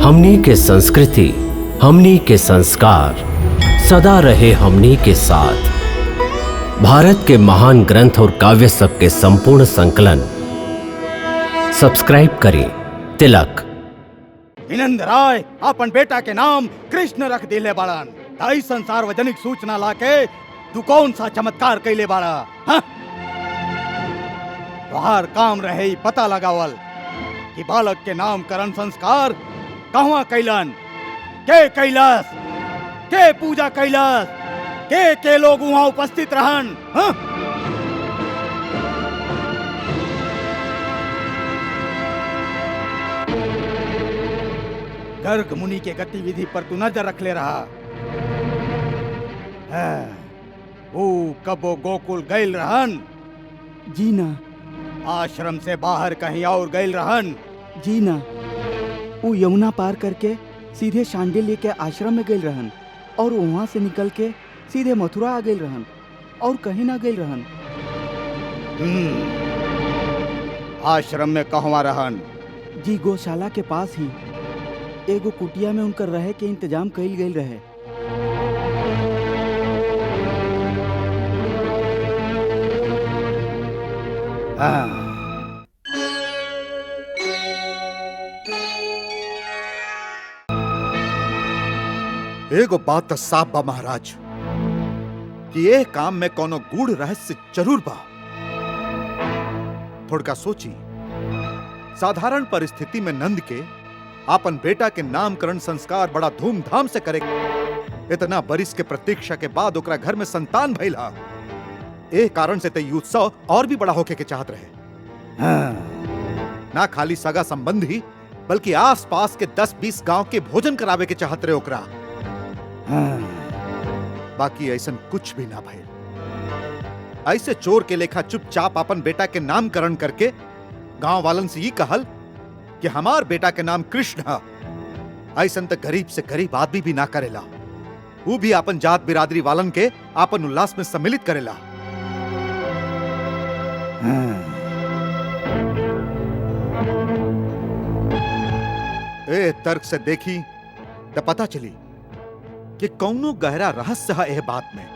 हमनी के संस्कृति, हमनी के संस्कार सदा रहे हमनी के साथ। भारत के महान ग्रंथ और काव्य सब के संपूर्ण संकलन सब्सक्राइब करें तिलक। विनंद राय अपन बेटा के नाम कृष्ण रख दिले बाड़न। ऐसन सार्वजनिक सूचना लाके तू कौन सा चमत्कार कैले बाड़ा? तोहार काम रहे ही पता लगावल कि बालक के नामकरण संस्कार कहवा कैलन, के कैलस, के पूजा कैलस, के लोग वहां उपस्थित रहन। गर्ग मुनि के गतिविधि पर तू नजर रख ले रहा। वो कबो गोकुल गैल रहन? जी ना। आश्रम से बाहर कहीं और गैल रहन? जी ना। वो यमुना पार करके सीधे शांडिल्य के आश्रम में गए रहन और वहाँ से निकल के सीधे मथुरा आ गए रहन और कहीं ना गए रहन। आश्रम में कहवा रहन? जी गौशाला के पास ही एगो कुटिया में उनकर रहे के इंतजाम कइल गइल रहे। एगो बात तो साफ बा महाराज कि यह काम में कोनो गूढ़ रहस्य जरूर बा। थोड़का सोची, साधारण परिस्थिति में नंद के अपन बेटा के नामकरण संस्कार बड़ा धूमधाम से करे। इतना बरिस के प्रतीक्षा के बाद ओकरा घर में संतान भइल हा। एह कारण से ते उत्सव और भी बड़ा होके के चाहत रहे। ना खाली सगा संबंधी बल्कि आस-पास के 10-20 गांव के भोजन करावे के चाहत रहे ओकरा। बाकी ऐसन कुछ भी ना भइल। ऐसे चोर के लेखा चुपचाप अपन बेटा के नामकरण करके गांव वालन से ये कहल कि हमार बेटा के नाम कृष्ण है। ऐसन तो गरीब से गरीब आदमी भी ना करेला। वो भी अपन जात बिरादरी वालन के अपन उल्लास में सम्मिलित करेला। ए तर्क से देखी तो पता चली कि कौनो गहरा रहस्य है यह बात में,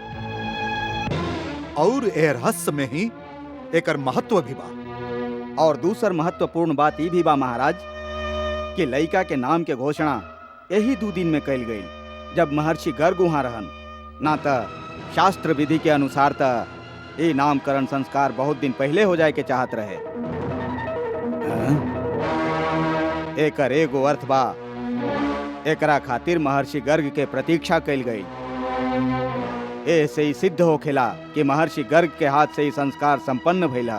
और यह रहस्य में ही एकर महत्व भी बा। और दूसर महत्वपूर्ण बात ये भी बा महाराज कि लइका के नाम के घोषणा यही 2 दिन में कैल गई जब महर्षि गर्ग वहां रहन। ना तो शास्त्र विधि के अनुसार तो ये नामकरण संस्कार बहुत दिन पहले हो जाए के चाहत रहे। एकर एगो अर्थ बा, एकरा खातिर महर्षि गर्ग के प्रतीक्षा कैल गई। ऐसे ही सिद्ध होखेला कि महर्षि गर्ग के हाथ से ही संस्कार संपन्न भइला।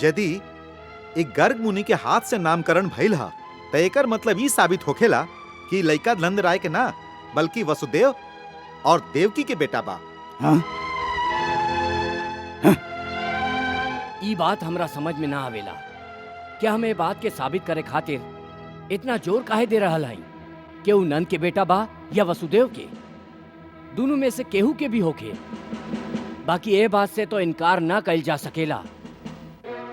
यदि एक गर्ग मुनि के हाथ से नामकरण भइल हा तो एकर मतलब ये साबित होखेला कि लइका नंद राय के ना बल्कि वसुदेव और देवकी के बेटा बा। ई बात हमरा समझ में ना आवेला। क्या हमें बात के साबित करे खातिर इतना जोर काहे दे रहल हई कि उ नंद के बेटा बा या वसुदेव के? दोनों में से केहू के भी होके। बाकी ये बात से तो इनकार ना कइल जा सकेला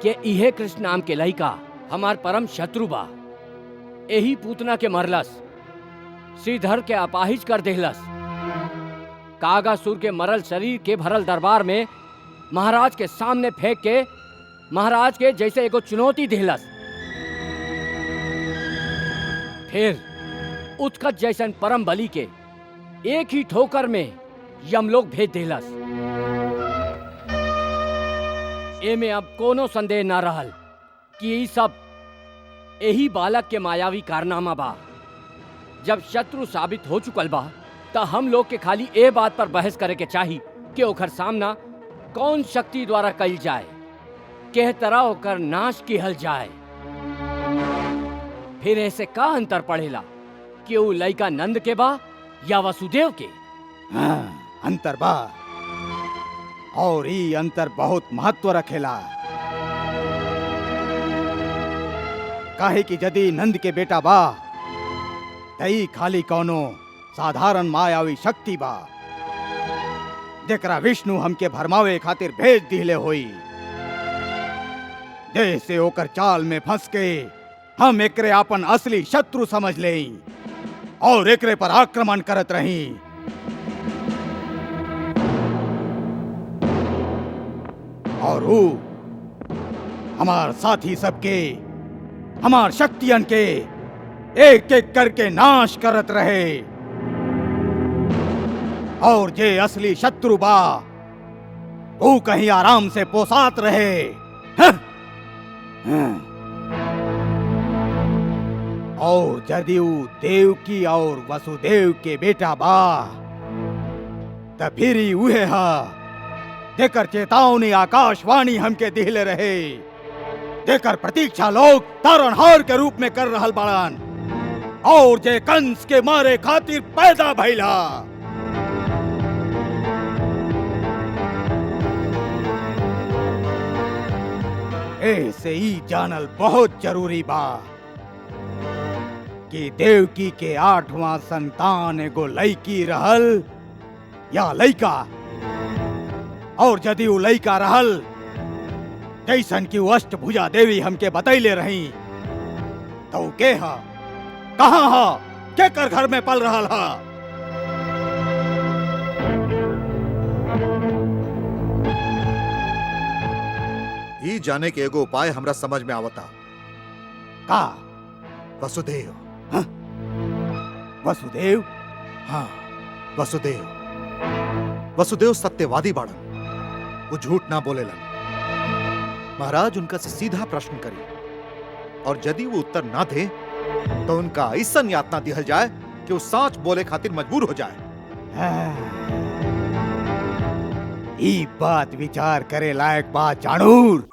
कि इहे कृष्ण नाम के लइका हमार परम शत्रु बा। यही पूतना के मरलस, श्रीधर के अपाहिज कर देहलस, कागासुर के मरल शरीर के भरल दरबार में महाराज के सामने फेंक के महाराज के जैसे एगो चुनौती देहलस। फिर उत्कट जैसन परम बलि के एक ही ठोकर में यमलोक भेज देहलस। एमे अब कोनो संदेह ना रहल कि ये सब यही बालक के मायावी कारनामा बा। जब शत्रु साबित हो चुकल बा तो हम लोग के खाली ए बात पर बहस करे के चाही कि ओकर सामना कौन शक्ति द्वारा कइल जाए, केह तरह ओकर नाश किहल जाए। फिर ऐसे का अंतर पड़ेला कि वो लइका नंद के बा या वसुदेव के? अंतर बा, और ये अंतर बहुत महत्व रखेला। काहे कि यदि नंद के बेटा बा तई खाली कौनो साधारण मायावी शक्ति बा जेकरा विष्णु हमके भरमावे खातिर भेज दिले होई। जैसे ओकर चाल में फंस के हम एकरे अपन असली शत्रु समझ लें और एकरे पर आक्रमण करत रही। और वो हमार साथी सबके, हमार शक्तियन के एक एक करके नाश करत रहे। और जे असली शत्रु बा वो कहीं आराम से पोसात रहे। और यदि वो देवकी और वसुदेव के बेटा बा त फिर ही उहे हा देकर चेतावनी आकाशवाणी हमके दिहले रहे, देकर प्रतीक्षा लोग तारणहार के रूप में कर रहल बाड़न और जे कंस के मारे खातिर पैदा भइला। ऐसे ही जानल बहुत जरूरी बा कि देवकी के 8वां संतान एगो लड़की रहल या लड़का। और यदि वो लड़का रहल जैसन की अष्टभुजा देवी हमके बतैले रही तो के हा, कहाँ हा, के कर घर में पल रहल हा। ई जाने के एगो उपाय हमरा समझ में आवता। का? वसुदेव। हाँ? वसुदेव? हाँ, वसुदेव। वसुदेव सत्यवादी बाड़न, वो झूठ ना बोलेलन। महाराज उनका से सीधा प्रश्न करी और यदि वो उत्तर ना दे तो उनका ऐसन यातना दिहल जाए कि वो सच बोले खातिर मजबूर हो जाए। ई बात विचार करे लायक बात जानूर।